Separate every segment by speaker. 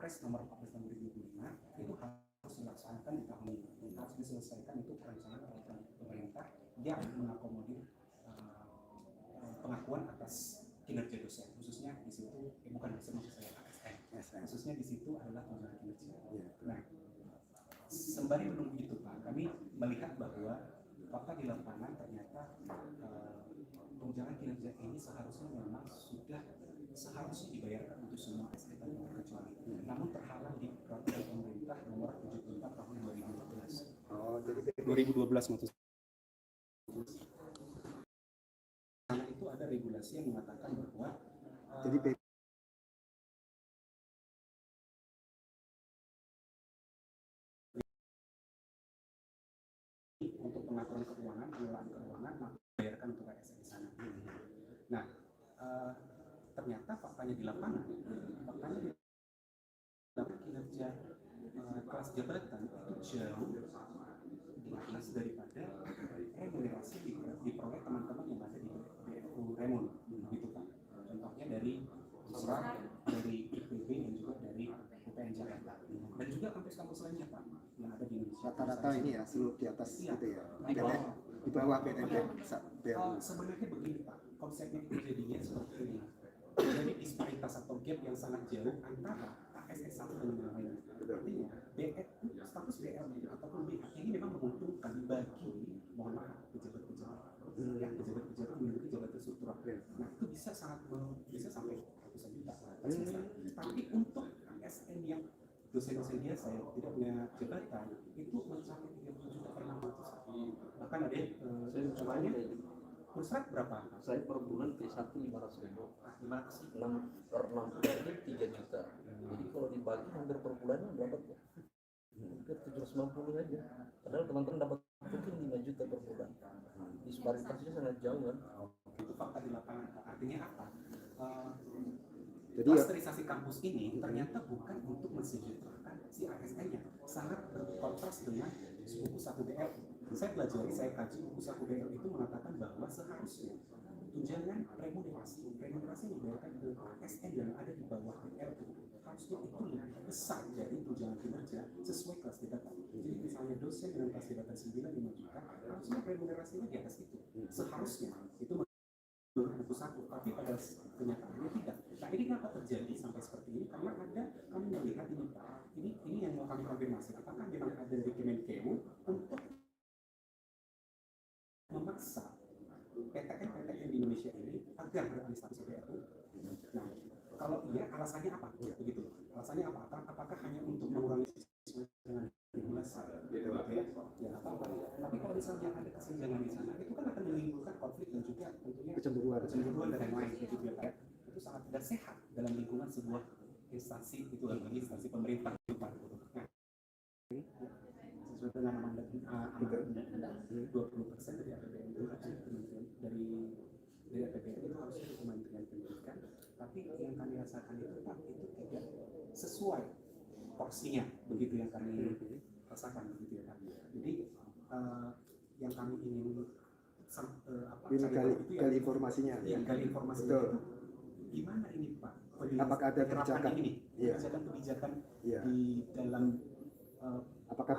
Speaker 1: Perpres nomor 14 tahun 2005 itu harus dilaksanakan di tahun ini, harus diselesaikan itu perencanaan pemerintah yang mengakomodir pengakuan atas kinerja dosen, khususnya di situ bukan dosen maksud saya ASN, khususnya di situ adalah tunjangan kinerja. Nah, sembari menunggu itu Pak, kami melihat bahwa fakta di lapangan ternyata tunjangan kinerja ini seharusnya memang seharusnya dibayarkan untuk semua ASN tanpa terkecuali. Namun terhalang di peraturan pemerintah nomor 74 tahun 2012. Oh, jadi 2012 maksud. Karena itu ada regulasi yang mengatakan bahwa jadi untuk pengaturan keuangan, pengelolaan keuangan, maka dibayarkan untuk ASN di sana. Nah, ternyata faktanya di lapangan kinerja kelas jabatan itu jauh di atas daripada remunerasi diperoleh teman-teman yang ada di BFU Remon, gitu Pak. Contohnya dari surat dari IPB dan juga dari UPN Jakarta dan juga kampus-kampus lainnya Pak yang ada di Indonesia. Rata-rata ini ya seluruh di atas gitu ya. Di bawah BNP. Sebenarnya begini Pak, konsepnya itu jadinya seperti ini. Jadi disparitas atau gap yang sangat jauh antara ASN satu dengan yang lain. Artinya status BL ataupun BH ini memang menguntungkan bagi mohon maaf pejabat-pejabat yang pejabat-pejabat memiliki jabatan struktural. Nah itu bisa sampai ratusan juta. Tapi untuk ASN yang dosen-dosen biasa yang tidak punya jabatan itu mencapai 30 juta per 600. Bahkan ada contohnya Pusat berapa?
Speaker 2: Saya per bulan P1 500.000.
Speaker 1: 500
Speaker 2: 6 per 6 bulan 3 juta. Jadi kalau dibagi hampir per bulannya berapa tuh? Hampir 750 aja. Padahal teman-teman dapat mungkin 5 juta per bulan. Disparitasnya sangat jauh kan?
Speaker 1: Itu fakta di lapangan. Artinya apa? Jadi klasterisasi kampus ini ternyata bukan untuk mensejahterakan si ASN-nya. Sangat berkontras dengan buku 1 BL. Saya pelajari, saya kaji buku 1 BL itu mengatakan bahwa seharusnya tunjangan remunerasi yang dibayarkan ke ASN yang ada di bawah BL harusnya itu lebih besar dari tunjangan kinerja sesuai kelas jabatan. Jadi misalnya dosen dengan kelas jabatan 9,5 juta, harusnya remunerasinya di atas itu. Seharusnya itu buku 1, tapi pada kenyataannya tidak. Nah ini kenapa terjadi sampai seperti ini? Karena kami melihat ini Pak, ini yang mau kami konfirmasi. Apakah memang ada di Kemenkeu untuk memaksa PTN di Indonesia ini agar beralih status BRU? Nah, kalau iya, alasannya apa? Begitu. Alasannya apa? Apakah hanya untuk mengurangi sesuai dengan regulasi? Gitu ya. Ya, apa? Tapi kalau misalnya ada kesenjangan di sana, itu kan akan menimbulkan konflik dan juga tentunya kecemburuan dan lain-lain gitu ya, Pak. Itu sangat tidak sehat dalam lingkungan sebuah instansi itu lagi instansi pemerintah itu Pak. Nah, sesuai dengan mandat undang-undang 20% dari APBN itu dari APBN itu harusnya di Kementerian Pendidikan, tapi yang kami rasakan itu Pak itu tidak sesuai porsinya, begitu yang kami rasakan begitu ya Pak. Jadi yang kami ingin gali informasinya, gali informasinya itu gimana ini Pak? Apakah ada kebijakan ini? Kebijakan di dalam apakah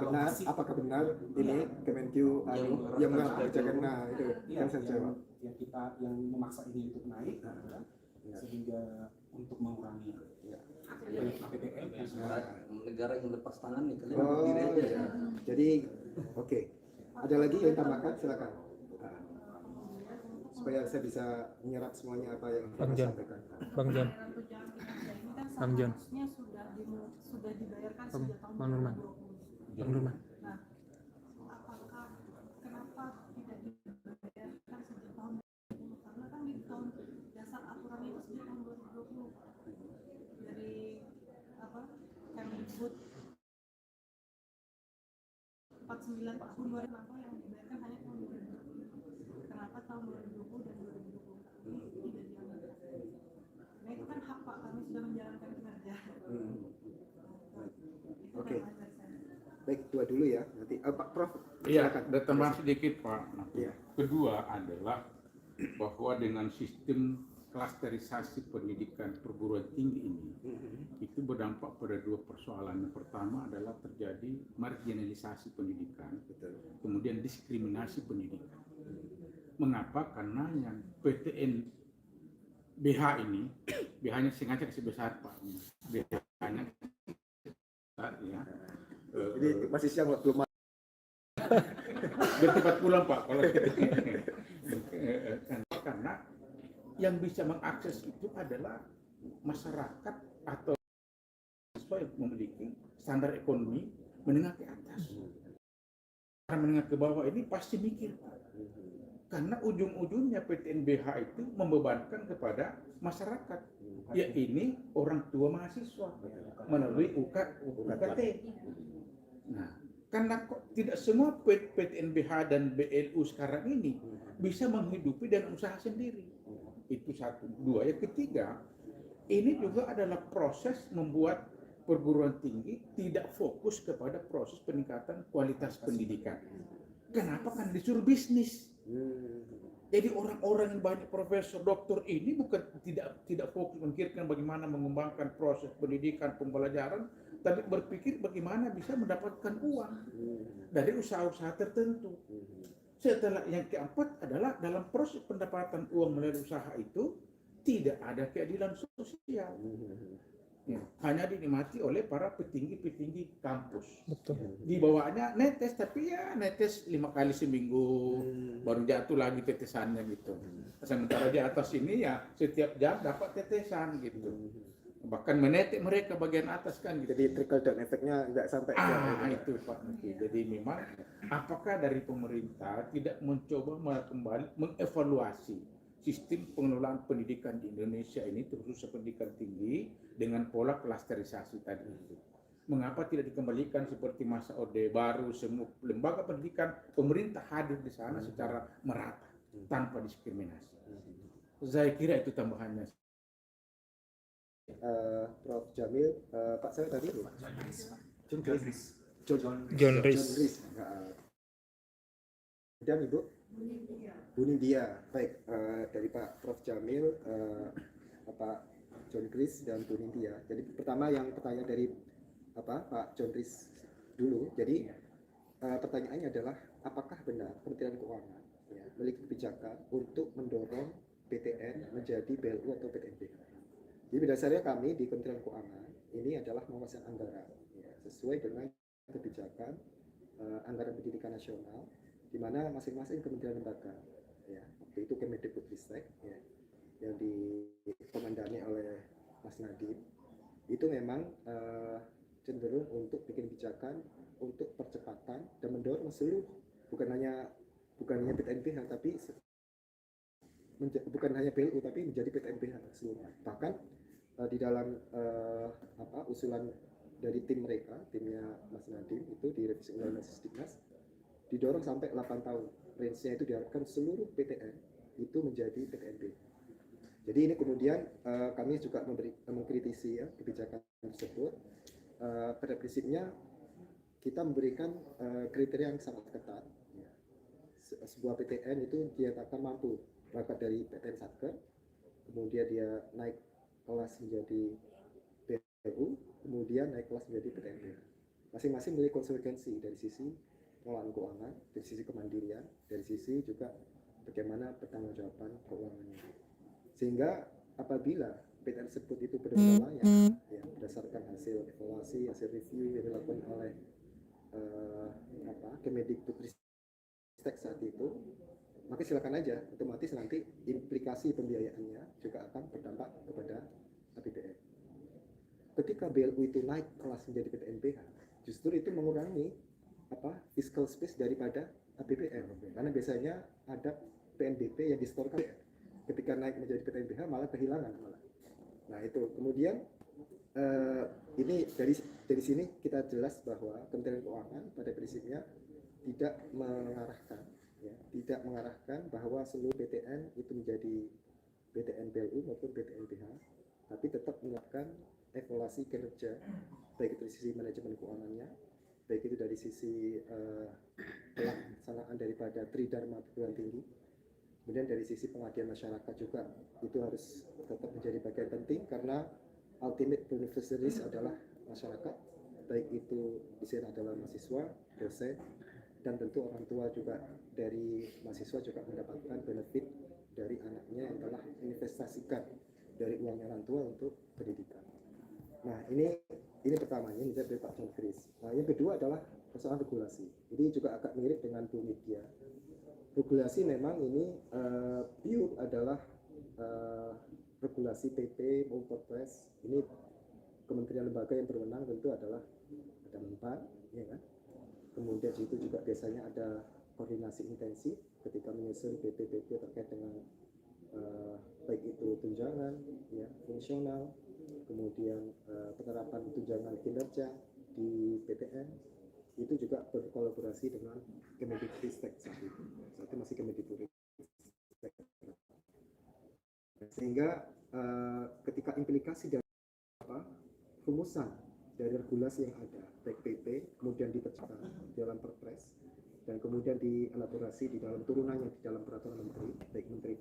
Speaker 1: benar ini Kemenkeu yang mengambil kebijakan itu yang saya jawab yang memaksa ini untuk naik sehingga untuk mengurangi APBN
Speaker 2: negara yang lepas tangan nih kalian.
Speaker 1: Jadi oke. Ada lagi yang tambahkan silakan supaya saya bisa menyerap semuanya apa yang
Speaker 3: Bang John.
Speaker 4: Sudah dibayarkan sejak tahun
Speaker 3: Bang Nurman.
Speaker 4: 2020. Nah, apakah kenapa tidak dibayarkan sejak tahun 2020? Karena kan di tahun dasar aturannya itu sejak tahun 2020 dari Kemdikbud 49 tahun 2020 yang dibayarkan hanya tahun 2020. Kenapa tahun 2020 dan 2021 ini tidak diambil? Nah itu kan hak Pak, kami sudah menjalankan kinerja.
Speaker 1: Oke. Baik, dua dulu ya. Nanti Pak Prof.
Speaker 5: Iya, ada tambahan sedikit Pak.
Speaker 1: Iya.
Speaker 5: Kedua adalah bahwa dengan sistem
Speaker 3: klasterisasi pendidikan perguruan tinggi ini itu berdampak pada dua persoalan. Yang pertama adalah terjadi marginalisasi pendidikan, kemudian diskriminasi pendidikan. Mengapa? Karena yang PTN BH ini, BH-nya sengaja kasih besar Pak, BH-nya ya.
Speaker 5: Jadi masih siang belum.
Speaker 3: Biar cepat pulang Pak kalau karena yang bisa mengakses itu adalah masyarakat atau siswa yang memiliki standar ekonomi menengah ke atas. Karena menengah ke bawah ini pasti mikir, karena ujung-ujungnya PTNBH itu membebankan kepada masyarakat, ya ini orang tua mahasiswa melalui UKT. Nah, karena kok tidak semua PTNBH dan BLU sekarang ini bisa menghidupi dan usaha sendiri. Itu satu. Dua, yang ketiga, ini juga adalah proses membuat perguruan tinggi tidak fokus kepada proses peningkatan kualitas pendidikan. Kenapa? Karena disuruh bisnis. Jadi orang-orang yang banyak profesor, doktor ini bukan tidak fokus memikirkan bagaimana mengembangkan proses pendidikan, pembelajaran, tapi berpikir bagaimana bisa mendapatkan uang dari usaha-usaha tertentu. Setelah yang keempat adalah dalam proses pendapatan uang melalui usaha itu tidak ada keadilan sosial. Ya, hanya dinikmati oleh para petinggi-petinggi kampus.
Speaker 6: Betul.
Speaker 3: Di bawahnya netes, tapi ya netes 5 kali seminggu, baru jatuh lagi tetesannya gitu. Sementara di atas ini ya setiap jam dapat tetesan gitu. Bahkan menetek mereka bagian atas kan gitu.
Speaker 5: Jadi trickle down efeknya nggak sampai
Speaker 3: Itu Pak Nuki. Jadi memang apakah dari pemerintah tidak mencoba kembali mengevaluasi sistem pengelolaan pendidikan di Indonesia ini, terkhusus pendidikan tinggi dengan pola klasterisasi tadi itu. Mengapa tidak dikembalikan seperti masa Orde Baru, semua lembaga pendidikan pemerintah hadir di sana secara merata tanpa diskriminasi. Saya kira itu tambahannya.
Speaker 5: Prof. Jamil, Pak saya tadi
Speaker 6: John Rhys.
Speaker 5: Dan Ibu Bu Nindya. Baik, dari Pak Prof. Jamil, Pak John Rhys dan Bu Nindya. Jadi pertama yang pertanyaan dari Pak John Rhys dulu. Jadi pertanyaannya adalah apakah benar Kementerian Keuangan memiliki kebijakan untuk mendorong PTN menjadi BLU atau PTNBH? Jadi dasarnya kami di Kementerian Keuangan ini adalah pengawasan anggaran sesuai dengan kebijakan anggaran pendidikan nasional, di mana masing-masing kementerian lembaga, waktu itu Kemendikbudristek yang dikomandani oleh Mas Nadiem, itu memang cenderung untuk bikin kebijakan untuk percepatan dan mendorong seluruh bukan hanya PTNBH tapi bukan hanya BLU tapi menjadi PTNBH seluruhnya. Bahkan di dalam usulan dari tim mereka, timnya Mas Nadiem itu di revisi undang-undang Sisdiknas didorong sampai 8 tahun. Range-nya itu diharapkan seluruh PTN itu menjadi PTNB. Jadi ini kemudian kami juga mengkritisi kebijakan tersebut. Pada prinsipnya kita memberikan kriteria yang sangat ketat. Sebuah PTN itu dinyatakan mampu berangkat dari PTN Satker, kemudian dia naik kelas menjadi BLU, kemudian naik kelas menjadi PTNB. Masing-masing memiliki konsekuensi dari sisi pengelolaan keuangan, dari sisi kemandirian, dari sisi juga bagaimana pertanggungjawaban keuangannya. Sehingga apabila PTN tersebut itu benar-benar layak, berdasarkan hasil evaluasi, hasil review yang dilakukan oleh Kemendikbudristek saat itu, maka silakan aja, otomatis nanti implikasi pembiayaannya juga akan berdampak kepada APBN. Ketika BLU itu naik kelas menjadi PTNBH, justru itu mengurangi fiscal space daripada APBN, karena biasanya ada PNBP yang disetorkan ketika naik menjadi PTNBH malah kehilangan malah. Nah itu kemudian ini dari sini kita jelas bahwa Kementerian Keuangan pada prinsipnya tidak mengarahkan bahwa seluruh PTN itu menjadi PTN BLU maupun PTNBH, tapi tetap melakukan evaluasi kinerja, baik itu dari sisi manajemen keuangannya, baik itu dari sisi pelaksanaan daripada Tridharma perguruan tinggi, Kemudian dari sisi pengabdian masyarakat juga itu harus tetap menjadi bagian penting karena ultimate beneficiaries adalah masyarakat, baik itu di sini adalah mahasiswa, dosen, dan tentu orang tua juga dari mahasiswa juga mendapatkan benefit dari anaknya yang telah investasikan dari uangnya orang tua untuk pendidikan. Nah ini pertamanya ini dari Pak John Chris. Nah yang kedua adalah persoalan regulasi. Ini juga agak mirip dengan Bu Media. Regulasi memang ini pure adalah regulasi PP maupun Perpres. Ini kementerian lembaga yang berwenang tentu adalah ada Menpan, ya kan? Kemudian di situ juga biasanya ada koordinasi intensif ketika menyusun PP-PP terkait dengan baik itu tunjangan, ya, fungsional, kemudian penerapan tunjangan kinerja di PTN, itu juga berkolaborasi dengan Kemendikbudristek saat itu masih Kemendikbudristek. Sehingga ketika implikasi dari rumusan dari regulasi yang ada, baik PP, kemudian diterjemahkan dalam Perpres, dan kemudian dielaborasi di dalam turunannya di dalam peraturan menteri, baik menteri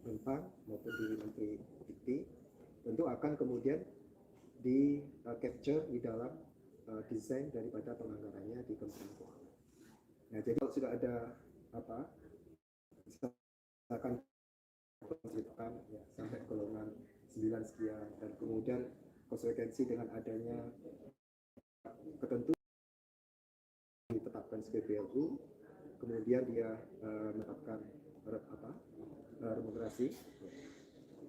Speaker 5: Menpan maupun di menteri Dikti, tentu akan kemudian di capture di dalam desain daripada penganggarannya di Kementerian Keuangan. Nah, jadi kalau sudah ada misalkan ya, sampai golongan 9 sekian, dan kemudian konsekuensi dengan adanya ketentuan ditetapkan sebagai BLU, kemudian dia menetapkan remunerasi,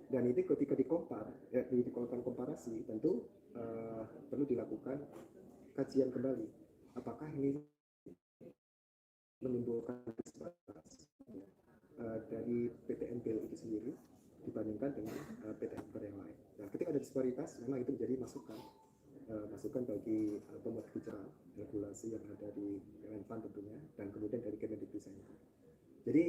Speaker 5: dan itu ketika dilakukan komparasi tentu perlu dilakukan kajian kembali apakah ini menimbulkan disparitas dari PTN-BL itu sendiri dibandingkan dengan PTN yang lain. Dan ketika ada disparitas, memang itu menjadi masukan bagi pembuat kebijakan regulasi yang ada di Kemenpan tentunya, dan kemudian dari Kemendikbudristek. Jadi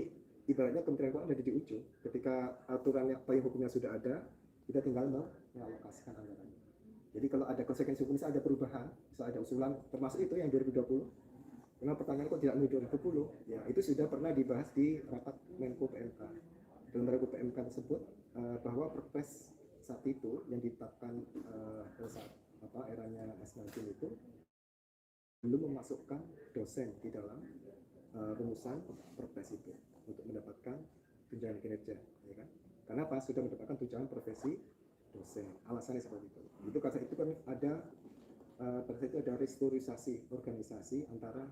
Speaker 5: ibaratnya Kementerian Keuangan ada di ujung. Ketika aturan payung hukumnya sudah ada, kita tinggal mengalokasikan anggarannya. Jadi kalau ada konsekuensi hukum, misalnya ada perubahan, misalnya ada usulan, termasuk itu yang 2020. Karena pertanyaan kok tidak menuju 2020, ya itu sudah pernah dibahas di rapat Menko PMK. Dalam Menko PMK tersebut bahwa Perpres saat itu yang ditetapkan saat eranya S19 itu belum memasukkan dosen di dalam rumusan Perpres itu untuk mendapatkan tunjangan kinerja, ya kan? Karena apa? Sudah mendapatkan tunjangan profesi dosen. Alasannya seperti itu. Itu karena itu kan ada pada saat itu ada restrukturisasi organisasi antara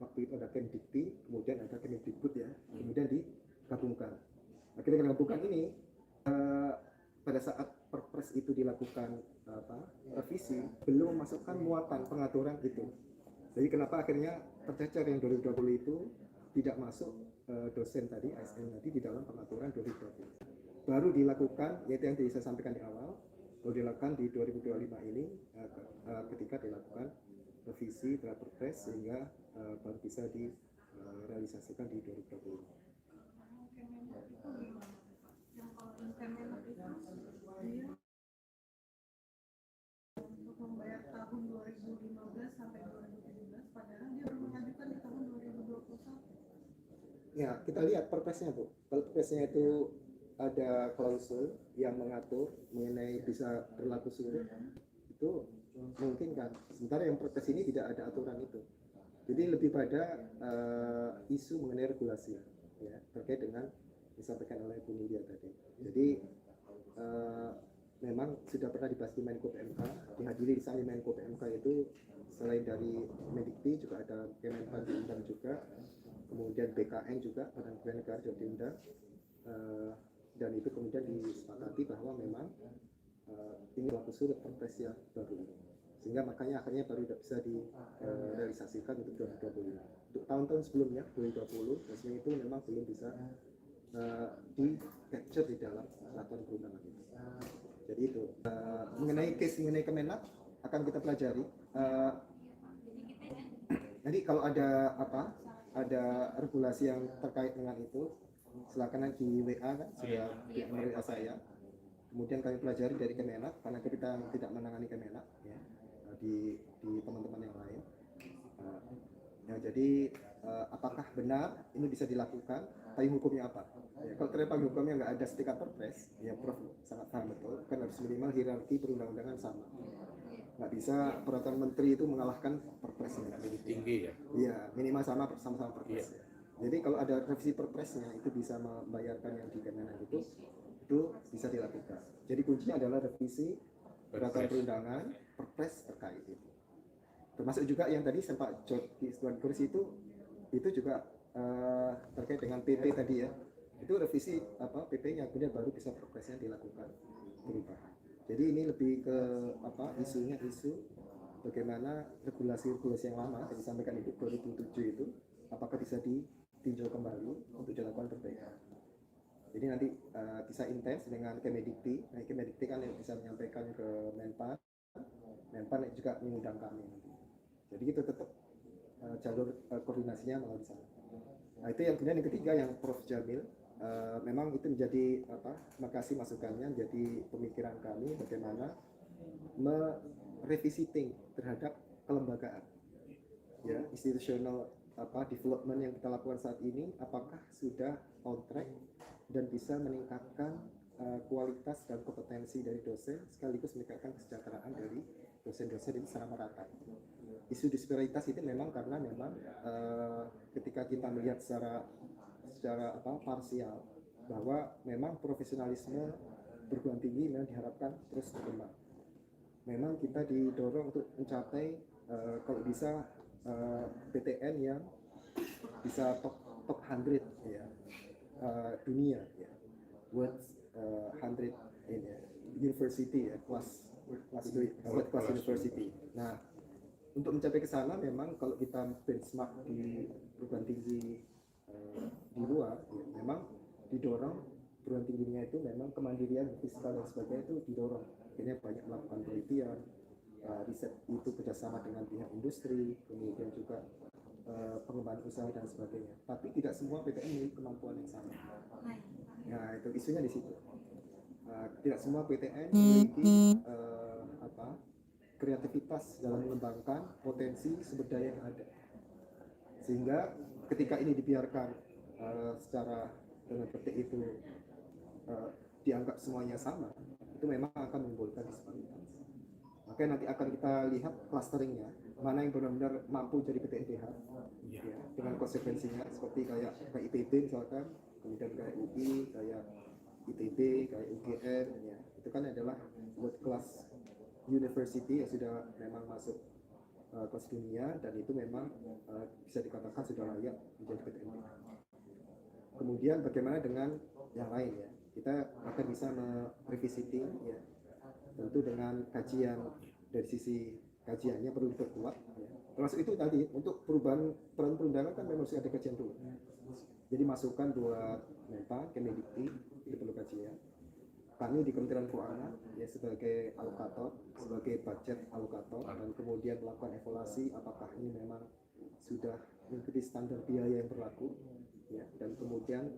Speaker 5: waktu itu ada Kemdikti, kemudian ada Kemendikbud, ya, kemudian digabungkan. Akhirnya digabungkan ini pada saat Perpres itu dilakukan revisi, belum memasukkan muatan pengaturan itu. Jadi kenapa akhirnya tercecer yang 2020 itu tidak masuk dosen tadi, ASN tadi di dalam pengaturan 2020. Baru dilakukan, yaitu yang saya sampaikan di awal, baru dilakukan di 2025 ini ketika dilakukan revisi terhadap Perpres, sehingga baru bisa direalisasikan di 2020. Untuk membayar tahun 2015 sampai 2017, padahal dia baru mengajukan di tahun 2021. Ya, kita lihat Perpresnya, Bu. Perpresnya itu ada klausul yang mengatur mengenai bisa berlaku surut, itu mungkin kan. Sementara yang Perpres ini tidak ada aturan itu. Jadi lebih pada isu mengenai regulasi, ya, terkait dengan disampaikan oleh Bu Nindya tadi. Jadi memang sudah pernah dibahas di Menko PMK, dihadiri di sana Menko PMK itu selain dari Mendikti juga ada Kemenpan diundang juga, kemudian BKN juga, Badan Keuangan Negara juga diundang, dan itu kemudian disepakati bahwa memang ini berlaku surut Perpres yang baru ini, sehingga makanya akhirnya baru bisa direalisasikan untuk 2020. Untuk tahun-tahun sebelumnya 2020 resmi itu memang belum bisa di capture di dalam peraturan perundangan itu. Jadi itu mengenai case mengenai Kemenak akan kita pelajari. Nanti kalau ada ada regulasi yang terkait dengan itu, silakan di WA kan sudah di WA saya. Kemudian kami pelajari dari Kemenak, karena kita tidak menangani Kemenak, ya, di teman-teman yang lain. Ya, jadi apakah benar ini bisa dilakukan? Payung hukumnya apa? Ya, kalau ternyata payung hukumnya nggak ada setingkat perpres, ya Prof sangat paham betul, kan harus minimal hierarki perundang-undangan sama. Nggak bisa peraturan menteri itu mengalahkan perpresnya.
Speaker 3: lebih tinggi ya.
Speaker 5: Iya, minimal sama-sama perpres. Ya. Jadi kalau ada revisi perpresnya itu bisa membayarkan yang di Kemenak itu bisa dilakukan. Jadi kuncinya adalah revisi peraturan perundangan, perpres terkait itu. Termasuk juga yang tadi sempat di Tuan Kursi itu juga terkait dengan PP tadi ya. Itu revisi PP-nya kemudian baru bisa perpresnya dilakukan perubahan. Jadi ini lebih ke isunya isu bagaimana regulasi-regulasi yang lama yang disampaikan Ibu 2007 itu apakah bisa ditinjau kembali untuk dilakukan perbaikan. Jadi nanti bisa intens dengan Kemedikti. Nah, Kemedikti kan yang bisa menyampaikan ke Menpan juga mengundang kami nanti. Jadi itu tetap jalur koordinasinya melalui sana. Nah itu yang kemudian yang ketiga yang Prof Jamil memang itu menjadi makasih masukannya menjadi pemikiran kami bagaimana merevisiting terhadap kelembagaan ya institutional development yang kita lakukan saat ini apakah sudah on track dan bisa meningkatkan kualitas dan kompetensi dari dosen sekaligus meningkatkan kesejahteraan dari dosen-dosen ini secara merata. Isu disparitas itu memang karena memang ketika kita melihat secara parsial bahwa memang profesionalisme perguruan tinggi memang diharapkan terus berkembang. Memang kita didorong untuk mencapai kalau bisa PTN yang bisa top 100 ya dunia ya world 100 in university ya kelas university. Nah untuk mencapai ke sana memang kalau kita benchmark di perguruan tinggi di luar ya, memang didorong perguruan tingginya itu memang kemandirian fiskal dan sebagainya itu didorong akhirnya banyak melakukan penelitian riset itu kerjasama dengan pihak industri kemudian juga pengembangan usaha dan sebagainya tapi tidak semua PTN memiliki kemampuan yang sama. Nah itu isunya di situ tidak semua PTN memiliki kreativitas dalam mengembangkan potensi sumber daya yang ada sehingga ketika ini dibiarkan secara dengan petik itu dianggap semuanya sama itu memang akan menimbulkan disparitas. Makanya nanti akan kita lihat clusteringnya mana yang benar-benar mampu jadi PTNBH ya, dengan konsekuensinya seperti kayak IPB misalkan kemudian kayak UI kayak ITB kayak UGM ya itu kan adalah world class university yang sudah memang masuk kelas dunia dan itu memang bisa dikatakan sudah layak menjadi PTNBH. Kemudian bagaimana dengan yang lain ya kita akan bisa merevisiting ya tentu dengan kajian dari sisi kajiannya perlu diperkuat ya. Termasuk itu tadi untuk perubahan peran perundangan kan memang harus ada kajian dulu jadi masukan buat Menpan, Kemedikti itu perlu kajian kami di Kementerian Keuangan ya sebagai alokator sebagai budget alokator dan kemudian melakukan evaluasi apakah ini memang sudah mengikuti standar biaya yang berlaku ya dan kemudian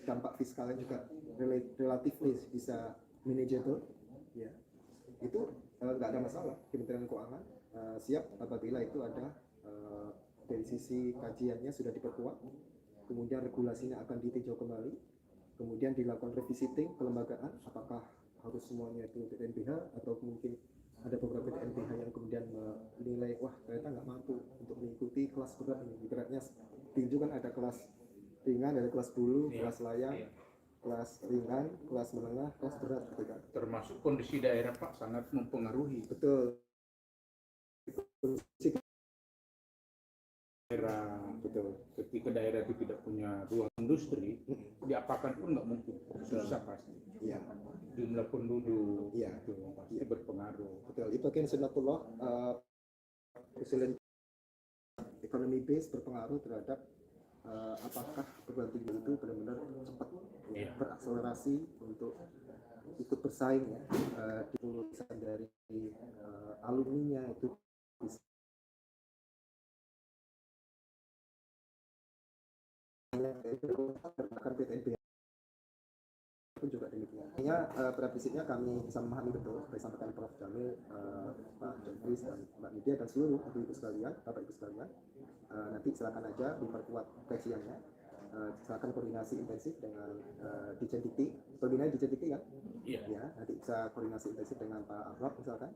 Speaker 5: dampak fiskalnya juga relatif bisa manageable ya itu nggak ada masalah. Kementerian Keuangan siap apabila itu ada dari sisi kajiannya sudah diperkuat kemudian regulasinya akan ditinjau kembali kemudian dilakukan revisiting kelembagaan apakah harus semuanya itu PTNBH atau mungkin ada beberapa PTNBH yang kemudian menilai wah ternyata nggak mampu untuk mengikuti kelas berat ini beratnya tinju kan ada kelas ringan ada kelas bulu kelas layang kelas ringan kelas menengah kelas berat gitu kan
Speaker 3: Termasuk kondisi daerah Pak sangat mempengaruhi
Speaker 5: betul
Speaker 3: daerah.
Speaker 5: betul
Speaker 3: Ketika daerah itu tidak punya ruang industri, diapakan pun nggak mungkin, susah pasti.
Speaker 5: iya
Speaker 3: Jumlah penduduk
Speaker 5: Iya.
Speaker 3: itu pasti berpengaruh.
Speaker 5: betul itu akhirnya sunatullah resilient economy base berpengaruh terhadap apakah perguruan tinggi itu benar-benar cepat ya, berakselerasi untuk ikut bersaing ya di lulusan dari alumninya itu bisa bahkan PTNBH pun juga demikian intinya pada prinsipnya kami bisa memahami betul seperti sampaikan Prof. Jamil, Pak Jokris dan Mbak Nidia dan seluruh ibu-ibu sekalian, bapak ibu sekalian. Nanti silakan aja diperkuat kajiannya. Silakan koordinasi intensif dengan Dijen Dikti, pembinaan Dijen Dikti kan?
Speaker 2: Iya.
Speaker 5: Ya, nanti bisa koordinasi intensif dengan Pak Ahmad misalkan.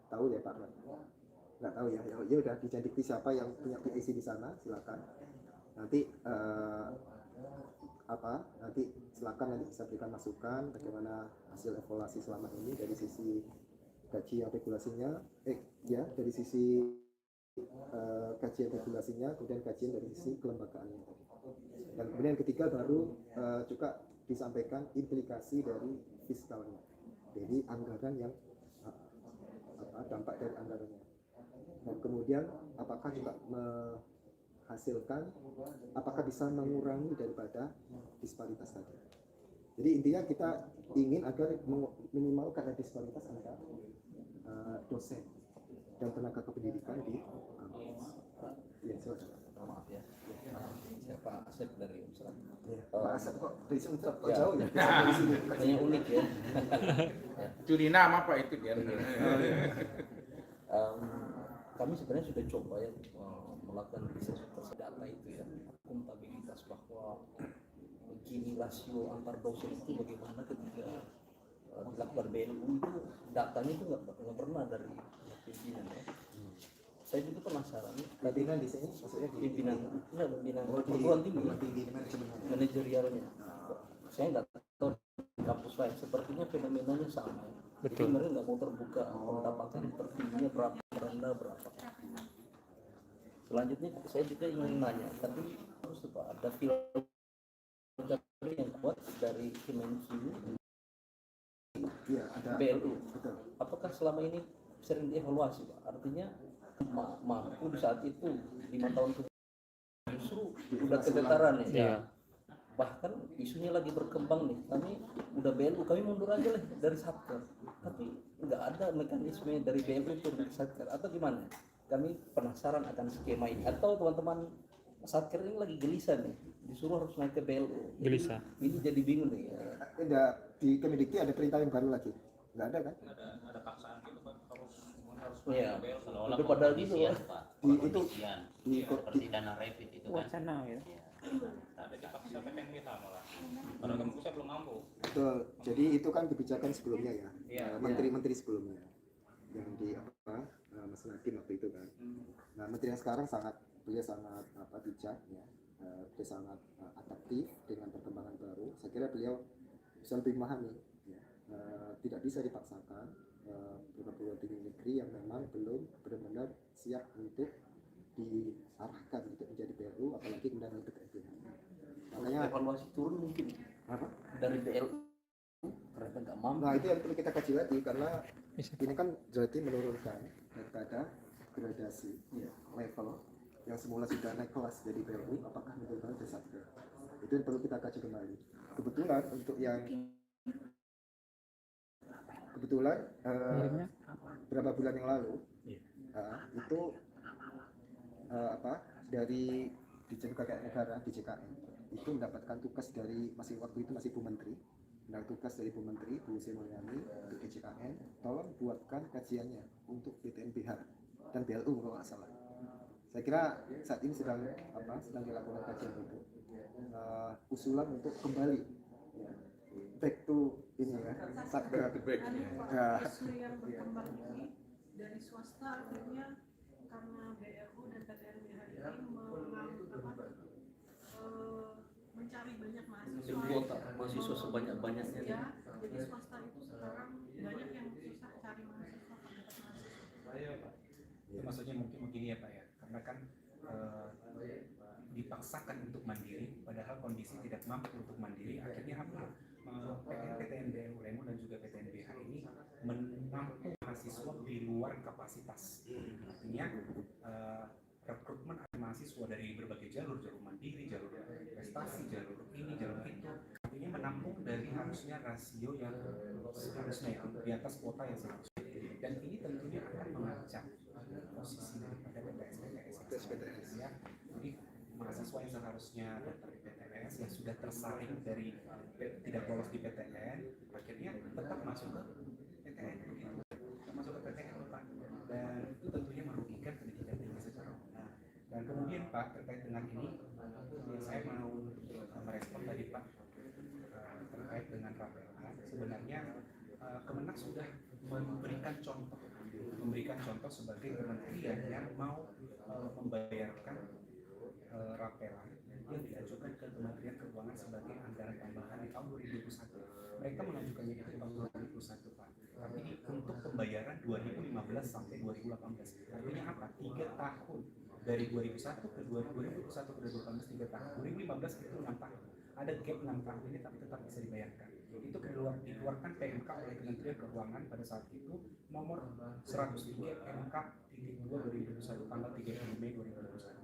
Speaker 5: Tahu ya Pak Ahmad? Nggak tahu ya, ya udah Dijen Dikti siapa yang punya PIC di sana, silakan. Nanti nanti silakan nanti bisa berikan masukan bagaimana hasil evaluasi selama ini dari sisi kajian regulasinya, dari sisi kajian regulasinya, kemudian kajian dari sisi kelembagaannya. Dan kemudian yang ketiga baru juga disampaikan implikasi dari fiskalnya, jadi anggaran yang dampak dari anggarannya. Dan kemudian apakah juga menghasilkan, apakah bisa mengurangi daripada disparitas tadi. Jadi intinya kita ingin agar minimal karena disparitas antara dosen dan tenaga kependidikan di ya, silakan.
Speaker 2: Maaf ya. Saya Pak Asep dari Unsur.
Speaker 5: Pak Asep kok dari Unsur kok
Speaker 2: Ya.
Speaker 5: jauh ya? Dari sini.
Speaker 2: Hanya unik ya.
Speaker 3: Curi nama Pak itu dia.
Speaker 2: Kami sebenarnya sudah coba ya melakukan riset data itu ya, akuntabilitas bahwa gini rasio antar dosen itu bagaimana ketika dilakukan BLU itu datanya itu nggak pernah dari pimpinan ya. Saya juga penasaran.
Speaker 5: Pimpinan di sini maksudnya di
Speaker 2: Pimpinan
Speaker 5: di
Speaker 2: perguruan tinggi,
Speaker 5: di manajemen.
Speaker 2: manajerialnya. Saya nggak tahu di kampus lain. Sepertinya fenomenanya sama. Jadi
Speaker 6: Betul.
Speaker 2: mereka nggak mau terbuka pendapatan tertingginya berapa, terendah berapa. Selanjutnya saya juga ingin nanya, tapi harus Pak ada filter yang kuat dari Kemenlu
Speaker 5: Iya, ada
Speaker 2: BLU.
Speaker 5: betul.
Speaker 2: Apakah selama ini sering dievaluasi Pak? Artinya mampu di saat itu 5 tahun justru udah kegetaran ya.
Speaker 6: Iya.
Speaker 2: Bahkan isunya lagi berkembang nih, kami udah BLU, kami mundur aja lah dari Satker, tapi nggak ada mekanisme dari BLU turun ke Satker atau gimana? Kami penasaran akan skema ini, atau teman-teman Satker ini lagi gelisah nih, disuruh harus naik ke BLU.
Speaker 6: Gelisah.
Speaker 2: Ini jadi bingung nih.
Speaker 5: Ada di Kemendikti ada perintah yang baru lagi, nggak ada kan?
Speaker 7: Ada paksaan gitu Pak, harus
Speaker 2: Iya.
Speaker 7: seolah-olah
Speaker 2: Itu padahal gitu,
Speaker 7: pengkondisian,
Speaker 2: Pak.
Speaker 7: Pak.
Speaker 5: Di- itu
Speaker 7: Pengkondisian,
Speaker 5: di-
Speaker 7: seperti dana rapid itu kan.
Speaker 6: Wacana ya.
Speaker 7: Ada dipaksa PPNBH malah. Padahal kampusnya belum mampu.
Speaker 5: Betul. Jadi itu kan kebijakan sebelumnya ya,
Speaker 7: Iya.
Speaker 5: menteri-menteri sebelumnya yang di Mas Nadiem waktu itu kan. Nah, menteri yang sekarang beliau sangat bijak ya, beliau sangat adaptif dengan perkembangan baru. Saya kira beliau bisa lebih memahami ya. Tidak bisa dipaksakan perguruan tinggi negeri yang memang belum benar-benar siap untuk diarahkan untuk menjadi BLU, apalagi kemudian untuk PTNBH. Makanya
Speaker 2: Evaluasi turun mungkin
Speaker 5: apa?
Speaker 2: dari BLU ternyata nggak mampu.
Speaker 5: Nah, itu yang perlu kita kaji lagi karena ini kan jadi menurunkan daripada gradasi level yang semula sudah naik kelas jadi BLU, apakah menurunkan ke Satker. Itu yang perlu kita kaji kembali. Kebetulan untuk yang berapa bulan yang lalu itu dari Dijen Kekayaan Negara DJKN itu mendapatkan tugas dari waktu itu masih Bu Menteri, tugas dari Bu Menteri Bu Sri Mulyani untuk DJKN, tolong buatkan kajiannya untuk PTNBH dan BLU kalau nggak salah. Saya kira saat ini sedang dilakukan kajian itu, usulan untuk kembali back to ini ya, Satker.
Speaker 4: Ada isu yang berkembang ini dari swasta akhirnya karena BLU dan PTNBH ini mencari banyak mahasiswa.
Speaker 2: Kuota mahasiswa sebanyak-banyaknya.
Speaker 4: Ya, jadi swasta itu sekarang banyak yang susah cari mahasiswa, dapat mahasiswa.
Speaker 1: Itu maksudnya mungkin begini ya Pak ya, karena kan dipaksakan untuk mandiri, padahal kondisi tidak mampu untuk mandiri, akhirnya apa? PTN BLU dan juga PTNBH ini menampung mahasiswa di luar kapasitas. Artinya rekrutmen mahasiswa dari berbagai jalur mandiri, jalur prestasi, jalur ini, jalur itu, artinya menampung dari harusnya rasio yang seharusnya di atas kuota yang seharusnya. Dan ini tentunya akan mengancam posisi daripada PTS ya. Jadi mahasiswa yang seharusnya daftar di PTN PNS yang sudah tersaring dari tidak lolos di PTN akhirnya tetap masuk ke PTN begitu, tetap masuk ke PTN Pak, dan itu tentunya merugikan pendidikan tinggi secara umum. Dan kemudian Pak, terkait dengan ini saya mau merespon tadi Pak terkait dengan rapelan. Sebenarnya Kemenak sudah memberikan contoh sebagai kementerian yang mau membayarkan rapelan yang diajukan ke Kementerian Keuangan sebagai anggaran tambahan di tahun 2021. Mereka mengajukannya itu di tahun 2021 Pak. Tapi untuk pembayaran 2015 sampai 2018. Artinya apa? 3 tahun. Dari 2001 ke 2021 ke 2018 3 tahun. 2015 itu 6 tahun. Ada gap 6 tahun ini tapi tetap bisa dibayarkan. Itu dikeluarkan PMK oleh Kementerian Keuangan pada saat itu nomor 103 PMK 2 2021 tanggal 30 Mei 2021.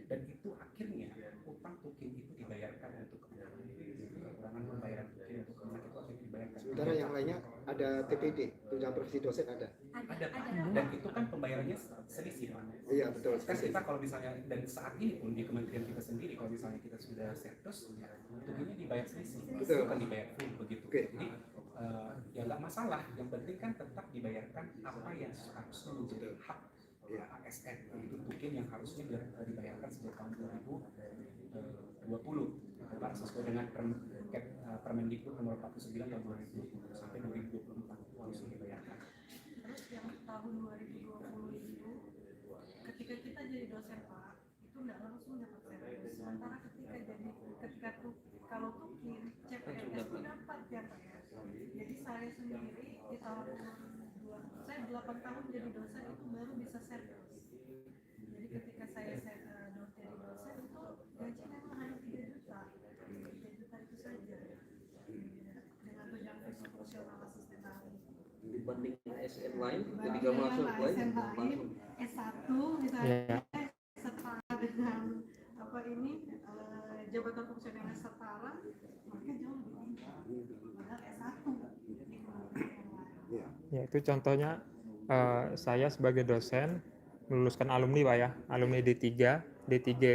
Speaker 1: Dan itu akhirnya utang tukin itu dibayarkan untuk kekurangan pembayaran tukin untuk Kemenak itu akhirnya dibayarkan.
Speaker 5: Sementara yang lainnya ada TPD, tunjangan profesi dosen ada.
Speaker 1: Ada Pak. Dan itu kan pembayarannya selisih Pak.
Speaker 5: Iya betul.
Speaker 1: Kan kita kalau misalnya dan saat ini pun di kementerian kita sendiri kalau misalnya kita sudah sertus tukinnya dibayar selisih,
Speaker 5: Betul.
Speaker 1: bukan dibayar full begitu.
Speaker 5: Oke.
Speaker 1: Jadi ya nggak masalah, yang penting kan tetap dibayarkan apa yang harusnya menjadi hak ASN, itu tukin yang harusnya dibayarkan sejak tahun 2020 Pak, sesuai dengan Permendikbud nomor 49 tahun 2020 sampai 2024 harusnya dibayarkan.
Speaker 4: Terus yang tahun 2020 itu ketika kita jadi dosen Pak itu nggak langsung dapat servis. Sementara ketika tuh kalau tukin CPNS itu dapat ya Pak ya. Jadi saya sendiri di tahun saya 8 tahun jadi dosen itu baru bisa servis. Jadi ketika saya jadi dosen itu gaji memang hanya 3 juta. 3 juta itu saja. Dengan tunjangan fungsional asisten ahli.
Speaker 2: Dibanding SN lain ketika masuk lain langsung
Speaker 4: S1 misalnya setara dengan apa ini jabatan fungsional setara maka jauh lebih tinggi padahal S1
Speaker 6: Ya, itu contohnya saya sebagai dosen meluluskan alumni Pak ya, alumni D3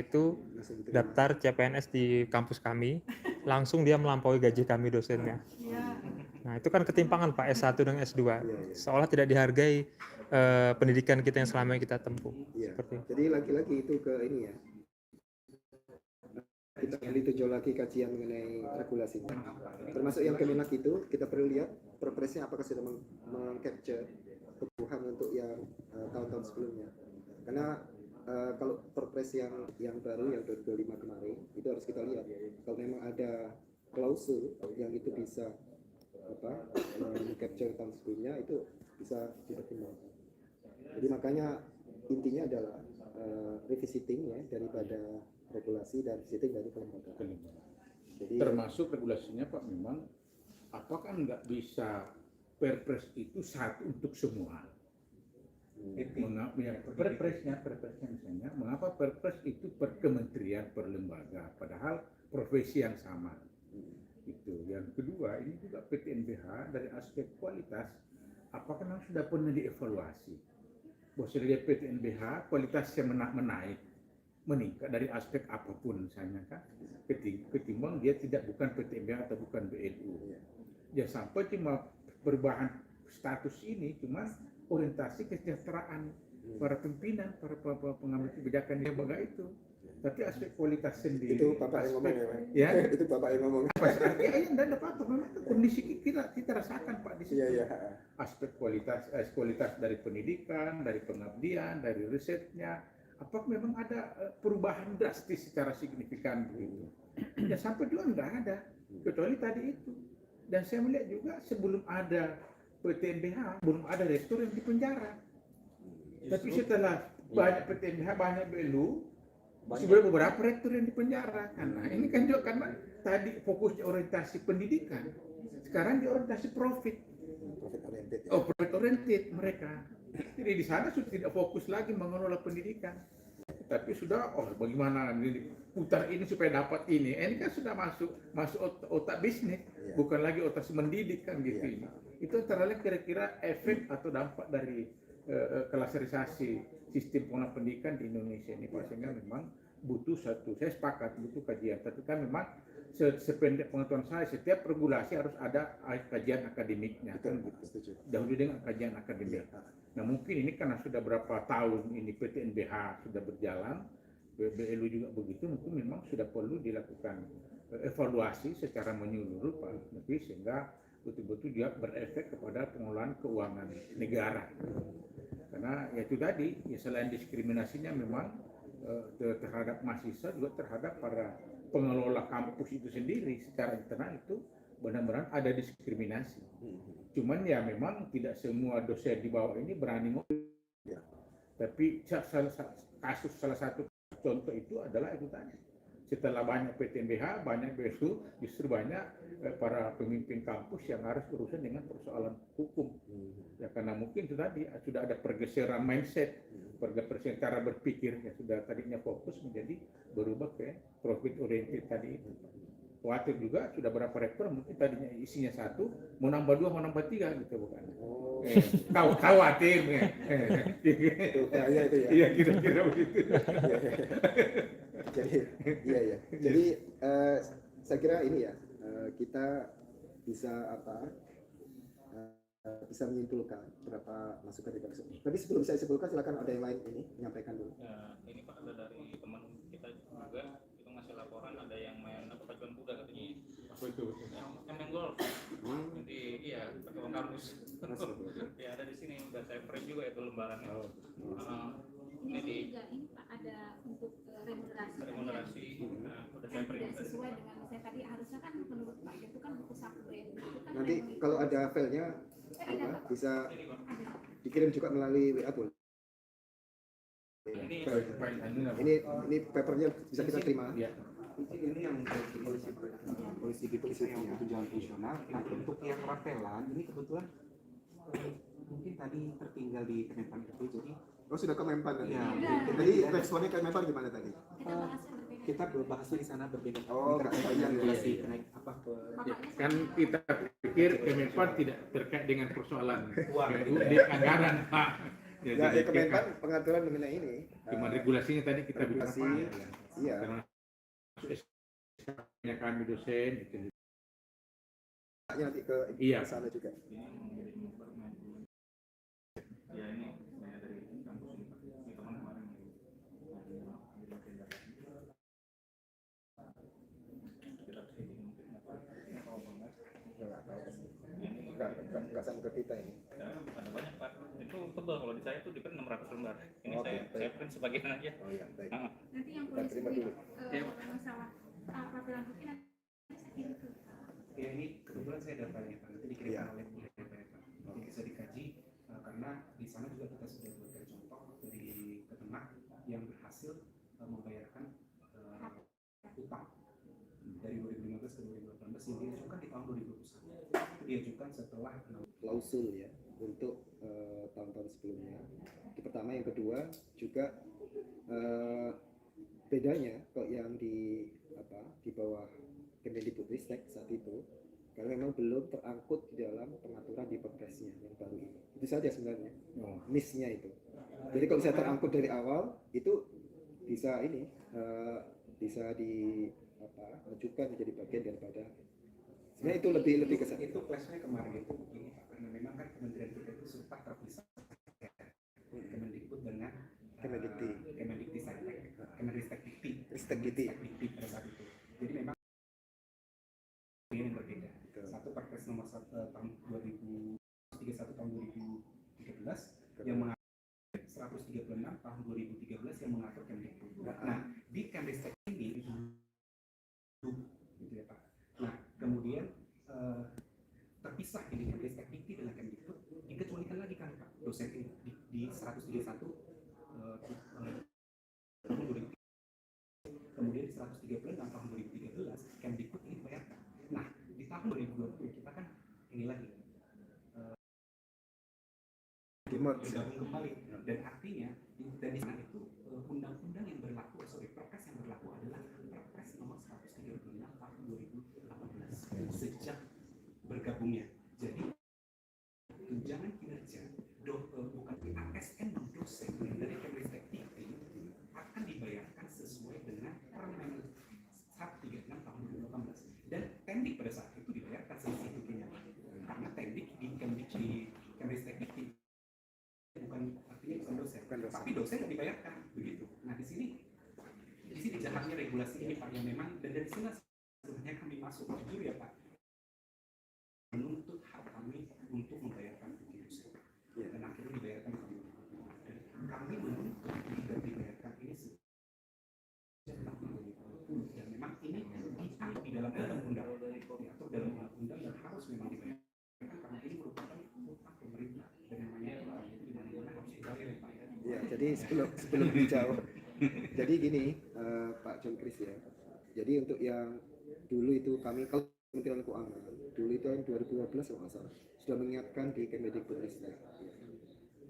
Speaker 6: itu daftar CPNS di kampus kami, langsung dia melampaui gaji kami dosennya.
Speaker 4: ya.
Speaker 6: Nah, itu kan ketimpangan Pak, S1 dan S2. Seolah tidak dihargai pendidikan kita yang selama ini kita tempuh.
Speaker 5: Iya.
Speaker 6: Seperti itu.
Speaker 5: Jadi lagi-lagi itu ke ini ya. Kita ditinjau lagi kajian mengenai regulasi. Termasuk yang Kemenak itu kita perlu lihat perpresnya apakah sudah meng-capture kebutuhan untuk yang tahun-tahun sebelumnya. Karena kalau perpres yang baru yang 2025 kemarin itu harus kita lihat kalau memang ada klausul yang itu bisa meng-capture tahun sebelumnya itu bisa dipertimbangkan. Jadi makanya intinya adalah revisiting ya daripada regulasi dan visiting dari kelembagaan. Jadi
Speaker 3: Termasuk regulasinya Pak memang apakah nggak bisa perpres itu satu untuk semua? Mengapa ya, perpresnya misalnya mengapa perpres itu per kementerian per lembaga padahal profesi yang sama itu. Yang kedua ini juga PTNBH dari aspek kualitas apakah memang sudah pernah dievaluasi bahwa dari PTNBH kualitasnya menaik meningkat dari aspek apapun misalnya kan ketimbang dia bukan PTNBH atau bukan BNU ya sampai cuma perubahan status ini cuma orientasi kesejahteraan para pimpinan, para pengambil kebijakan di lembaga itu. Tapi aspek kualitas sendiri.
Speaker 5: itu Bapak yang ngomong
Speaker 3: ya.
Speaker 5: Itu Bapak yang ngomong.
Speaker 3: Ya, tidak ada apa-apa. Memang kondisi kita rasakan Pak di situ.
Speaker 5: Iya.
Speaker 3: Aspek kualitas dari pendidikan, dari pengabdian, dari risetnya. Apakah memang ada perubahan drastis secara signifikan begitu? Ya sampai dulu enggak ada. Kecuali tadi itu. Dan saya melihat juga sebelum ada PTNBH belum ada rektor yang dipenjara. Tapi setelah banyak PTNBH, banyak BLU, sudah beberapa rektor yang dipenjara. Karena ini kan juga karena tadi fokusnya orientasi pendidikan, sekarang di orientasi profit.
Speaker 5: Profit oriented. Ya.
Speaker 3: Oh, profit oriented mereka. Jadi di sana sudah tidak fokus lagi mengelola pendidikan. Tapi sudah, bagaimana putar ini supaya dapat ini. Ini kan sudah masuk otak bisnis, bukan lagi otak mendidik kan gitu ini. Itu antara lain kira-kira efek atau dampak dari klasterisasi sistem pendidikan di Indonesia ini Pak, sehingga memang butuh satu, saya sepakat butuh kajian, tapi kan memang sependek pengetahuan saya setiap regulasi harus ada kajian akademiknya kan gitu.
Speaker 5: Setuju.
Speaker 3: Dahulu dengan kajian akademik. Nah mungkin ini karena sudah berapa tahun ini PTNBH sudah berjalan, BLU juga begitu, mungkin memang sudah perlu dilakukan evaluasi secara menyeluruh Pak Menteri sehingga betul-betul dia berefek kepada pengelolaan keuangan negara. Karena ya itu tadi, ya selain diskriminasinya memang terhadap mahasiswa juga terhadap para pengelola kampus itu sendiri secara internal itu benar-benar ada diskriminasi. Cuman ya memang tidak semua dosen di bawah ini berani ngomong.
Speaker 5: Ya.
Speaker 3: Tapi salah satu contoh itu adalah itu tadi. Setelah banyak PTNBH, banyak BSU, justru banyak para pemimpin kampus yang harus berurusan dengan persoalan hukum. Ya karena mungkin itu tadi sudah ada pergeseran mindset, pergeseran cara berpikir yang sudah tadinya fokus menjadi berubah ke profit oriented tadi itu. Khawatir juga sudah berapa rektor mungkin tadinya isinya satu, mau nambah dua, mau nambah tiga gitu bukan?
Speaker 5: Oh.
Speaker 3: Khawatir.
Speaker 5: Iya itu ya.
Speaker 3: Iya kira-kira begitu.
Speaker 5: Iya, iya. Jadi iya. Jadi saya kira ini ya kita bisa bisa menyimpulkan berapa masukan dari Pak. Tapi sebelum saya simpulkan silakan ada yang lain ini menyampaikan dulu.
Speaker 7: Ya, ini Pak ada dari teman kita juga itu ngasih laporan ada yang main pacuan kuda katanya.
Speaker 3: Betul.
Speaker 7: Yang main golf. Jadi iya pakai uang kampus. Ya ada di sini udah saya print juga itu lembarannya. Ini di
Speaker 4: juga ini Pak ada untuk remunerasi.
Speaker 7: remunerasi. Nah, udah saya
Speaker 4: Kan
Speaker 7: print.
Speaker 4: tidak sesuai dengan misalnya tadi harusnya kan menurut Pak itu kan buku saku ya. Itu kan
Speaker 5: Nanti
Speaker 4: memang-
Speaker 5: kalau ada filenya
Speaker 4: ada Pak.
Speaker 5: bisa
Speaker 7: Ini Pak.
Speaker 5: dikirim juga melalui WA boleh.
Speaker 7: Ini
Speaker 5: Ini papernya bisa kita terima.
Speaker 3: Ya.
Speaker 1: Ini yang polisi gitu yang untuk jalan fungsional. Nah untuk yang rapelan ini kebetulan mungkin tadi tertinggal di Kemenpan itu jadi
Speaker 5: Oh sudah ke Menpan tadi.
Speaker 1: ya,
Speaker 5: Jadi responnya ke Menpan gimana tadi?
Speaker 4: Kita bahasnya berbeda.
Speaker 1: kita bahasnya di sana berbeda.
Speaker 5: Oh,
Speaker 1: Ini terkait dengan regulasi naik apa
Speaker 4: Makanya
Speaker 3: Kan kita pikir Kemenpan tidak terkait dengan persoalan
Speaker 1: Uang.
Speaker 3: di anggaran Pak.
Speaker 5: Ya,
Speaker 3: jadi
Speaker 5: Kemenpan pengaturan mengenai ini.
Speaker 3: cuma regulasinya tadi kita bicara
Speaker 5: regulasi,
Speaker 3: apa ya.
Speaker 5: Iya.
Speaker 3: Karena kami dosen itu.
Speaker 5: Nanti ke
Speaker 3: Iya.
Speaker 5: sana juga.
Speaker 7: ya ini saya dari kampus ini Pak. Ini teman kemarin.
Speaker 5: Enggak sama ke kita ini.
Speaker 7: Ya, ada banyak Pak. Itu tebal kalau di saya tuh di print 600 lembar. Ini
Speaker 5: Oke,
Speaker 7: saya print sebagian aja.
Speaker 5: Oh iya, baik.
Speaker 4: nanti yang
Speaker 5: Kita
Speaker 4: polisi
Speaker 5: terima dulu.
Speaker 4: masalah peraturan hukum nanti saya kirim ke
Speaker 1: ya ini kebetulan saya datanya Pak nanti dikirim
Speaker 5: Iya.
Speaker 1: oleh DPR Pak. Jadi bisa dikaji karena di sana juga kita sudah berikan contoh dari peternak yang berhasil membayarkan utang dari 2015 ke 2018 yang diajukan di tahun 2021 itu diajukan setelah
Speaker 5: Klausul ya untuk tahun-tahun sebelumnya. Itu pertama, yang kedua juga bedanya kok yang di bawah Kemendikbudristek saat itu karena memang belum terangkut di dalam pengaturan di Perpresnya yang baru ini. Itu saja sebenarnya miss-nya itu. Jadi kalau bisa terangkut dari awal itu bisa ini bisa diajukan menjadi bagian daripada sebenarnya itu lebih ke sana.
Speaker 1: itu flashnya kemarin itu begini Pak karena memang kan kementerian kita itu sempat terpisah Kemendikbud dengan Kemendikti pada saat itu. Jadi memang ini yang berbeda. Satu Perpres nomor 1 tahun 2031 tahun 2013 yang mengatur 136 tahun 2013 yang mengatur Kemendikbud. Nah, di Kemdikbud ini gitu ya Pak. Nah, kemudian terpisah ini Kemdikbud dengan Kemdikbud dikecualikan lagi kan Pak dosen ini di 131 tahun 2013. Kemudian di 136 tahun 2013 Kemdikbud ini dibayarkan. Nah, di tahun 2020 kita kan ini lagi bergabung kembali dan artinya dan di sana itu undang-undang yang berlaku Perpres yang berlaku adalah Perpres nomor 136 tahun 2018 sejak bergabungnya. Jadi tunjangan kinerja bukan ASN non dosen dari Kemdikbud akan dibayarkan sesuai dengan dosen nggak dibayarkan begitu. Nah di sini jahatnya regulasi ini Pak, yang memang, dan dari sini sebenarnya kami masuk jujur ya Pak, menuntut hak kami untuk membayarkan cuti dosen, dan akhirnya dibayarkan kami. Dan kami menuntut tidak dibayarkan ini sejak tahun 2020, dan memang ini di dalam undang-undang, diatur dalam undang-undang dan harus memang dibayarkan karena ini merupakan utang pemerintah, dan namanya utang itu di mana-mana harus dibayar ya Pak.
Speaker 5: Ya, jadi sebelum dijawab, jadi gini Pak John Chris ya. Jadi untuk yang dulu itu kami, kalau Kementerian Keuangan dulu itu tahun 2012 kalau nggak salah sudah mengingatkan di Kemendikbudristek,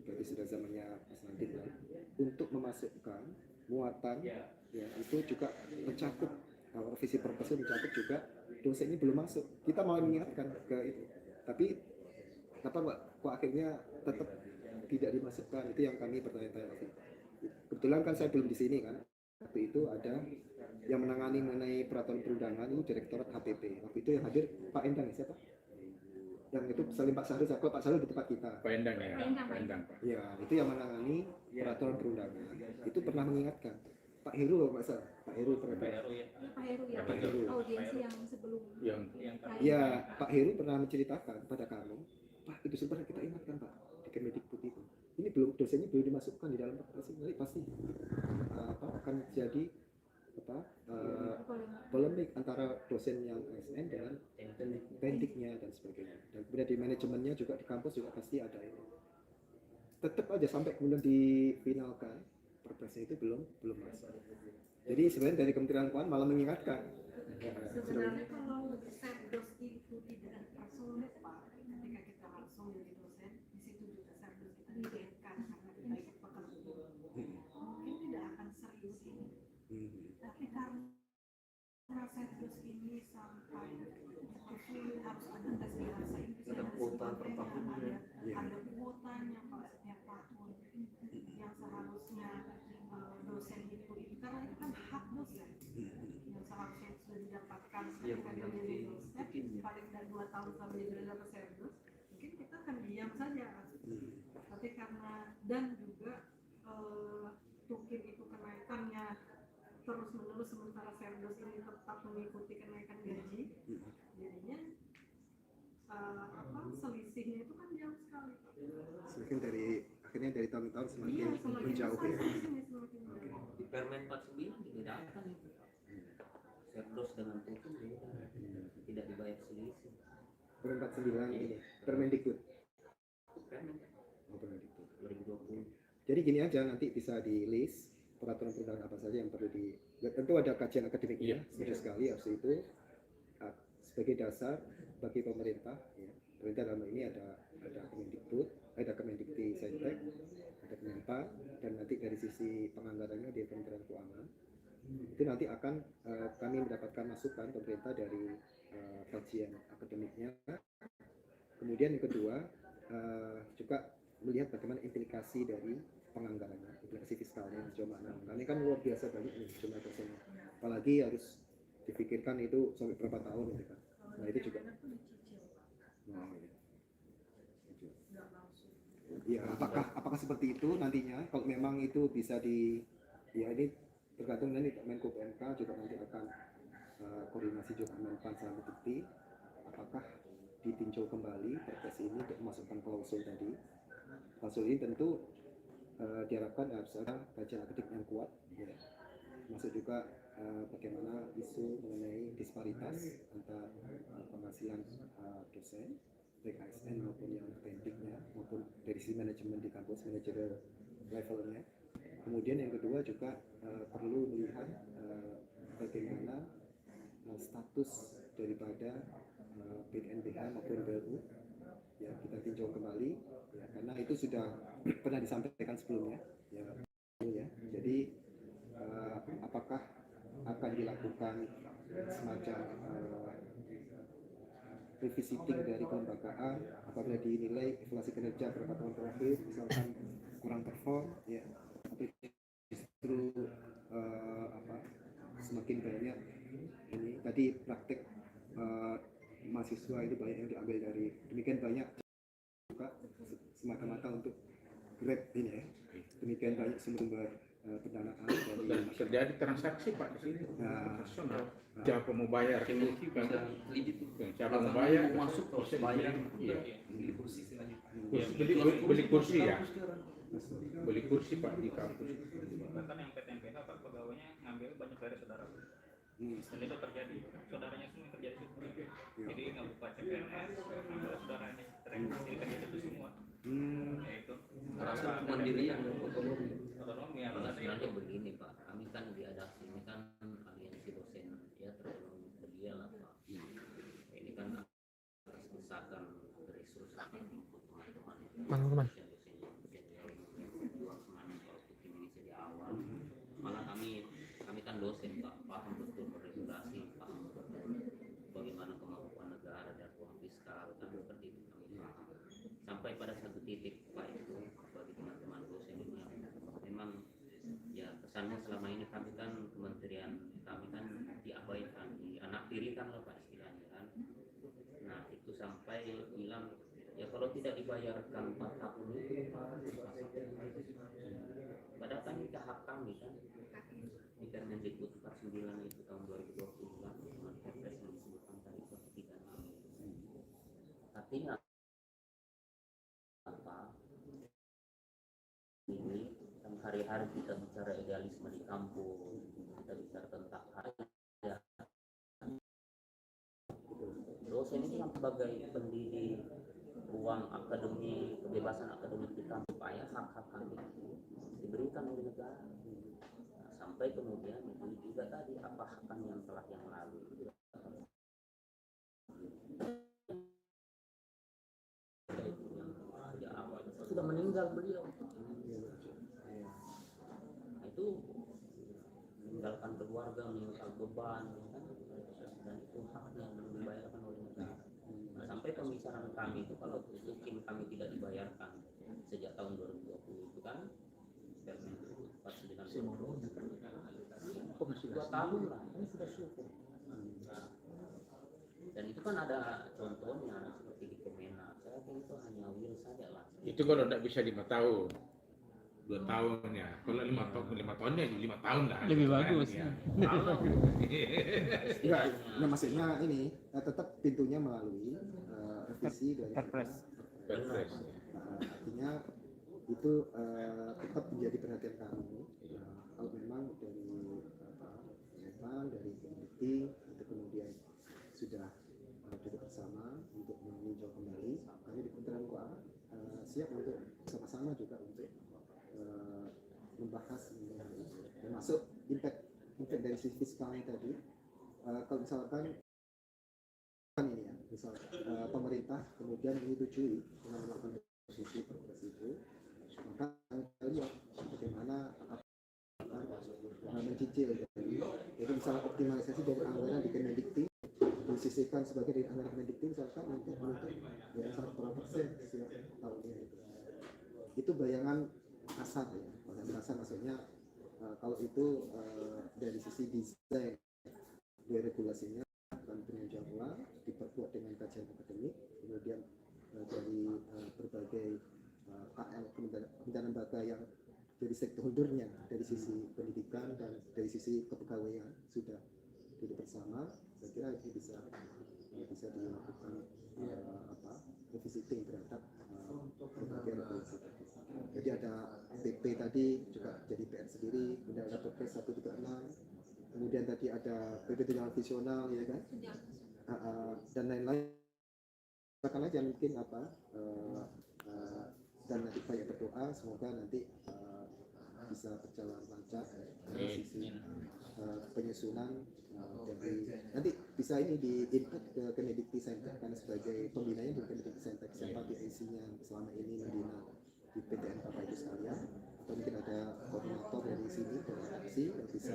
Speaker 5: berarti sudah zamannya Mas Nadiem kan, untuk memasukkan muatan ya itu juga mencakup revisi perpres mencakup juga dosen ini belum masuk. Kita mau mengingatkan ke itu, tapi kenapa Pak kok akhirnya tetap tidak dimasukkan, itu yang kami bertanya-tanya. Kebetulan kan saya belum di sini kan, waktu itu ada yang menangani mengenai peraturan perundangan itu Direktorat HPP. Waktu itu yang hadir Pak Endang ya, siapa? Yang itu saling Pak Sahrul, kalau Pak Sahrul di tempat kita.
Speaker 3: Pak Endang ya, Pak Endang.
Speaker 5: Ya, itu yang menangani peraturan perundangan. Itu pernah mengingatkan. Pak Heru kalau nggak salah, Pak Heru pernah.
Speaker 4: Pak Heru ya,
Speaker 5: Pak Heru.
Speaker 4: audiensi yang sebelum
Speaker 3: Yang
Speaker 5: Ya, Pak Heru pernah menceritakan pada kami, Pak itu sebenarnya kita ingatkan Pak di Kemendikbud itu. Ini belum, dosennya belum dimasukkan di dalam perpres ini, pasti akan jadi polemik antara dosen yang ASN dengan pendiknya dan sebagainya. Dan kemudian di manajemennya juga di kampus juga pasti ada ini. Tetap aja sampai kemudian difinalkan perpresnya itu belum masuk. Jadi sebenarnya dari Kementerian Keuangan malah mengingatkan.
Speaker 4: sebenarnya kalau Serdos itu tidak langsung Pak, ketika kita langsung jadi dosen, di situ juga Serdos kita dibayarkan karena kita ikut pekerja, mungkin tidak akan serius ini. Tapi karena Serdos ini sampai itu harus ada tes bahasa Inggris,
Speaker 2: Ada kuota per tahunnya.
Speaker 4: ada kuotanya Pak setiap tahun, yang seharusnya dosen itu karena itu kan hak dosen yang seharusnya sudah didapatkan ketika dia menjadi dosen paling tidak 2 tahun selama dia berada dapat Serdos, mungkin kita akan diam saja. Tapi karena dan juga mungkin itu kenaikannya terus menerus sementara Serdos ini tetap mengikuti kenaikan gaji, jadinya selisihnya itu kan jauh sekali.
Speaker 5: Semakin akhirnya dari tahun-tahun semakin
Speaker 4: Iya, semakin
Speaker 5: menjauh
Speaker 4: besar
Speaker 5: ya.
Speaker 4: selisihnya, semakin jauh.
Speaker 2: Di Permen 49 dibedakan itu. Serdos dengan itu beda. Tidak dibayar selisih.
Speaker 5: Permen 49 ini Permendikbud.
Speaker 2: Permen
Speaker 5: Oh, Permendikbud.
Speaker 2: 2020.
Speaker 5: Jadi gini aja, nanti bisa di list peraturan perundangan apa saja yang perlu di, tentu ada kajian akademiknya, setuju sekali harus itu sebagai dasar bagi pemerintah ya. Pemerintah dalam ini ada Kemendikbud, ada Kemendikti Saintek, ada Kemenpan, dan nanti dari sisi penganggarannya di Kementerian Keuangan itu nanti akan kami mendapatkan masukan pemerintah dari kajian akademiknya. Kemudian yang kedua juga melihat bagaimana implikasi dari penganggarannya, implikasi fiskalnya sejauh mana. Karena kan luar biasa banyak nih jumlah dosennya, apalagi harus dipikirkan itu sampai berapa tahun gitu kan. Nah itu juga. Nah, ya, apakah seperti itu nantinya? Kalau memang itu bisa ya ini tergantung nanti Menko PMK juga nanti akan koordinasi juga Menpan sama Bukti. Apakah ditinjau kembali perpres ini untuk memasukkan klausul tadi? Klausul ini tentu diharapkan harus ada kajian akademik yang kuat, ya. Masuk juga bagaimana isu mengenai disparitas antara penghasilan dosen baik ASN maupun yang pendiknya maupun dari sisi manajemen di kampus, manajerial levelnya. Kemudian yang kedua juga perlu melihat bagaimana status daripada BNBH maupun BLU ya, kita tinjau kembali ya, karena itu sudah pernah disampaikan sebelumnya ya. Jadi apakah akan dilakukan semacam revisiting dari kelembagaan apabila dinilai evaluasi kinerja beberapa tahun terakhir misalkan kurang perform ya, atau justru semakin banyak ini tadi praktek mahasiswa itu banyak yang diambil dari, demikian banyak juga semata-mata untuk Grab ini ya, demikian banyak sumber pendanaan
Speaker 3: Dan
Speaker 5: dari
Speaker 3: terjadi transaksi Pak di sini.
Speaker 5: Nah.
Speaker 3: Transaksional. Siapa mau bayar? Siapa mau bayar?
Speaker 2: masuk proses bayar.
Speaker 3: Iya.
Speaker 7: beli kursi istilahnya.
Speaker 3: Beli kursi ya. Beli kursi Pak di kampus.
Speaker 7: Bahkan yang PTMPH Pak pegawainya ngambil banyak dari saudara. Dan itu terjadi, saudaranya semua yang terjadi. Jadi nggak buka CPNS, ngambil saudaranya. Jadi terjadi itu semua. Ya itu.
Speaker 2: Rasa kemandirian dan otonomi.
Speaker 7: Otonomi yang
Speaker 8: Kalau
Speaker 7: ada
Speaker 8: sebenarnya begini Pak, kami kan di Adaksi ini kan aliansi dosen ya tergolong belia lah Pak. Ini kan atas desakan resursi teman-teman
Speaker 6: Bang Nurman.
Speaker 8: berjuang semangat kalau tim ini sejak awal. Malah kami kan dosen Pak, paham betul regulasi, paham betul bagaimana kemampuan negara dan ruang fiskal kan seperti itu kami paham. Sampai pada satu titik Pak itu bagi teman-teman dosen ini yang memang ya kesannya selama ini kami kan kementerian kami kan diabaikan, dianaktirikan lah Pak istilahnya kan. Nah itu sampai bilang ya kalau tidak dibayarkan 4 tahun itu Pak, padahal kan itu hak kami kan. Di Permendikbud 49 itu tahun 2020 kan, dengan Perpres yang disebutkan tadi ketika artinya apa? Ini kan hari-hari kita bicara idealisme di kampus, kita bicara tentang hari ya. Dosen ini kan sebagai pendidik, ruang akademi, kebebasan akademik di kampus, supaya hak-hak kami diberikan oleh negara. Nah, sampai kemudian itu juga tadi apa hak kami yang telah yang lalu yang awal sudah meninggal beliau. Nah, itu meninggalkan keluarga, meninggalkan beban ya kan? Dan itu hak yang dibayarkan oleh negara. Nah, sampai pembicaraan kami itu kalau itu tim kami tidak dibayarkan sejak tahun 2020 itu kan Permendikbud 49 2 tahun lah, ini sudah syukur. Dan itu kan ada contohnya seperti di Kemenak. Saya kira itu hanya will saja lah.
Speaker 3: Itu kalau tidak bisa 5 tahun. 2 tahun ya. Kalau 5 tahunnya 5 tahun lah.
Speaker 6: Lebih
Speaker 3: gitu kan,
Speaker 6: bagus.
Speaker 3: ya.
Speaker 5: enggak, nah maksudnya ini tetap pintunya melalui revisi dari
Speaker 6: Perpres.
Speaker 3: Perpres.
Speaker 5: artinya itu tetap menjadi perhatian kami. Kalau memang dari dari community itu kemudian sudah duduk bersama untuk meninjau kembali, kami di Kementerian Keuangan siap untuk sama-sama juga untuk membahas mengenai termasuk impact dari sisi fiskalnya tadi. Kalau misalkan ini ya, misal pemerintah kemudian menyetujui dengan melakukan posisi Perpres itu, maka kita lihat bagaimana mencicil dari, jadi misalnya optimalisasi dari anggaran di Kemendikti disisihkan sebagai dari anggaran Kemendikti misalkan untuk ya 1% setiap tahunnya itu bayangan kasar ya, bayangan kasar maksudnya kalau itu dari sisi desain dari regulasinya akan peninjauan ulang diperkuat dengan kajian akademik, kemudian dari berbagai KL kementerian lembaga yang dari stakeholdernya dari sisi pendidikan dan dari sisi kepegawaian sudah duduk bersama. Saya kira ini bisa dilakukan revisiting terhadap berbagai regulasi tadi. Jadi ada PP tadi juga jadi PR sendiri, kemudian ada Perpres 136, kemudian tadi ada PP tunjangan visional ya kan, dan lain-lain. Silakan aja mungkin dan nanti banyak berdoa semoga nanti bisa berjalan lancar dari sisi penyusunan dari nanti bisa ini di input ke Kemendikti Saintek karena sebagai pembinanya di Kemendikti Saintek siapa PIC-nya selama ini membina di PTN Bapak Ibu sekalian, atau mungkin ada koordinator dari sini dari aksi yang bisa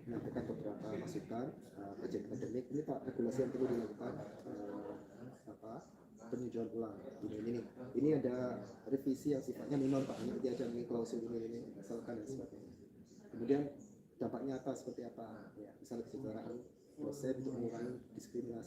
Speaker 5: menyampaikan beberapa masukan kajian akademik. Ini Pak regulasi yang perlu dilakukan peninjauan ulang ini ada revisi yang sifatnya minor Pak, ini aja nih klausul ini misalkan dan sebagainya. Kemudian dampaknya apa seperti apa ya, misalnya kesejahteraan dosen untuk mengurangi diskriminasi